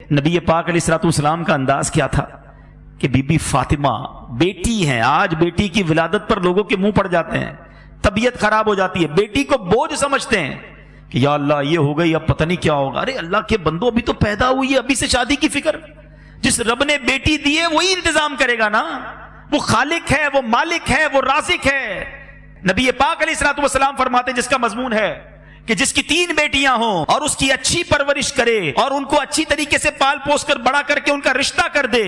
نبی پاک علیہ الصلوۃ والسلام کا انداز کیا تھا کہ بی بی فاطمہ بیٹی ہیں، آج بیٹی کی ولادت پر لوگوں کے منہ پڑ جاتے ہیں، طبیعت خراب ہو جاتی ہے، بیٹی کو بوجھ سمجھتے ہیں کہ یا اللہ یہ ہو گئی اب پتہ نہیں کیا ہوگا۔ ارے اللہ کے بندو ابھی تو پیدا ہوئی ہے، ابھی سے شادی کی فکر؟ جس رب نے بیٹی دی ہے وہی انتظام کرے گا نا، وہ خالق ہے، وہ مالک ہے، وہ رازق ہے۔ نبی پاک علیہ الصلوۃ والسلام فرماتے ہیں جس کا مضمون ہے کہ جس کی 3 بیٹیاں ہوں اور اس کی اچھی پرورش کرے اور ان کو اچھی طریقے سے پال پوس کر بڑا کر کے ان کا رشتہ کر دے،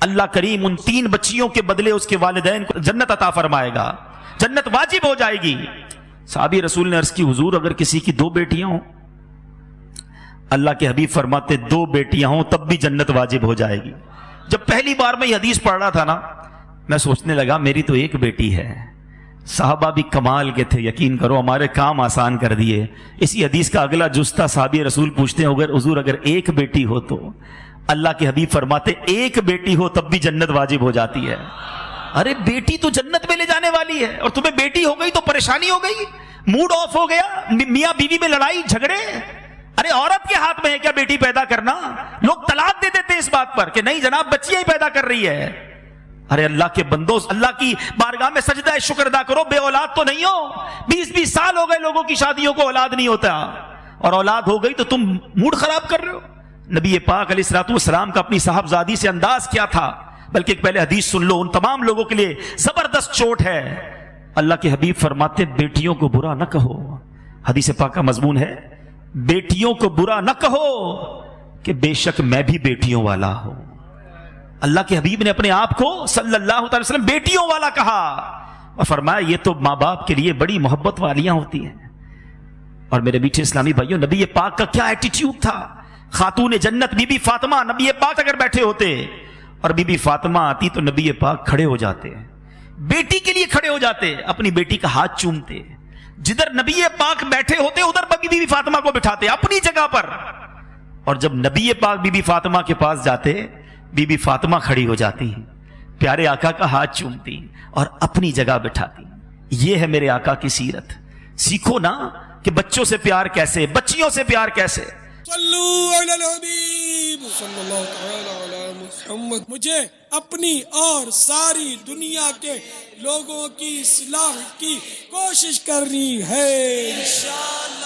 اللہ کریم ان 3 بچیوں کے بدلے اس کے والدین کو جنت عطا فرمائے گا، جنت واجب ہو جائے گی۔ صحابی رسول نے عرض کی حضور اگر کسی کی 2 بیٹیاں ہوں؟ اللہ کے حبیب فرماتے 2 بیٹیاں ہوں تب بھی جنت واجب ہو جائے گی۔ جب پہلی بار میں یہ حدیث پڑھ رہا تھا نا، میں سوچنے لگا میری تو 1 بیٹی ہے۔ صحابہ بھی کمال کے تھے، یقین کرو ہمارے کام آسان کر دیے۔ اسی حدیث کا اگلا جزتا صحابی رسول پوچھتے ہیں اگر حضور اگر 1 بیٹی ہو تو؟ اللہ کے حبیب فرماتے 1 بیٹی ہو تب بھی جنت واجب ہو جاتی ہے۔ ارے بیٹی تو جنت میں لے جانے والی ہے اور تمہیں بیٹی ہو گئی تو پریشانی ہو گئی، موڈ آف ہو گیا، میاں بیوی میں لڑائی جھگڑے۔ ارے عورت کے ہاتھ میں ہے کیا بیٹی پیدا کرنا؟ لوگ طلاق دے دیتے اس بات پر کہ نہیں جناب بچیاں ہی پیدا کر رہی ہے۔ ارے اللہ کے بندو، اللہ کی بارگاہ میں سجدہ شکر ادا کرو، بے اولاد تو نہیں ہو۔ 20 سال ہو گئے لوگوں کی شادیوں کو اولاد نہیں ہوتا، اور اولاد ہو گئی تو تم موڈ خراب کر رہے ہو۔ نبی پاک علیہ الصلوۃ والسلام کا اپنی صاحبزادی سے انداز کیا تھا، بلکہ ایک پہلے حدیث سن لو، ان تمام لوگوں کے لیے زبردست چوٹ ہے۔ اللہ کے حبیب فرماتے بیٹیوں کو برا نہ کہو، حدیث پاک کا مضمون ہے بیٹیوں کو برا نہ کہو کہ بے شک میں بھی بیٹیوں والا ہوں۔ اللہ کے حبیب نے اپنے آپ کو صلی اللہ علیہ وسلم بیٹیوں والا کہا اور فرمایا یہ تو ماں باپ کے لیے بڑی محبت والیاں ہوتی ہیں۔ اور میرے میٹھے اسلامی بھائیوں، نبی پاک کا کیا ایٹیٹیوڈ تھا۔ خاتون جنت بی بی فاطمہ، نبی پاک اگر بیٹھے ہوتے اور بی بی فاطمہ آتی تو نبی پاک کھڑے ہو جاتے، بیٹی کے لیے کھڑے ہو جاتے، اپنی بیٹی کا ہاتھ چومتے۔ جدھر نبی پاک بیٹھے ہوتے ادھر بی بی فاطمہ کو بٹھاتے اپنی جگہ پر، اور جب نبی پاک بی بی فاطمہ کے پاس جاتے بی بی فاطمہ کھڑی ہو جاتی، پیارے آقا کا ہاتھ چومتی اور اپنی جگہ بٹھاتی۔ یہ ہے میرے آقا کی سیرت۔ سیکھو نا کہ بچوں سے پیار کیسے، بچیوں سے پیار کیسے۔ صلو علی الحبیب صلی اللہ تعالی علی محمد۔ مجھے اپنی اور ساری دنیا کے لوگوں کی اصلاح کی کوشش کرنی ہے انشاءاللہ۔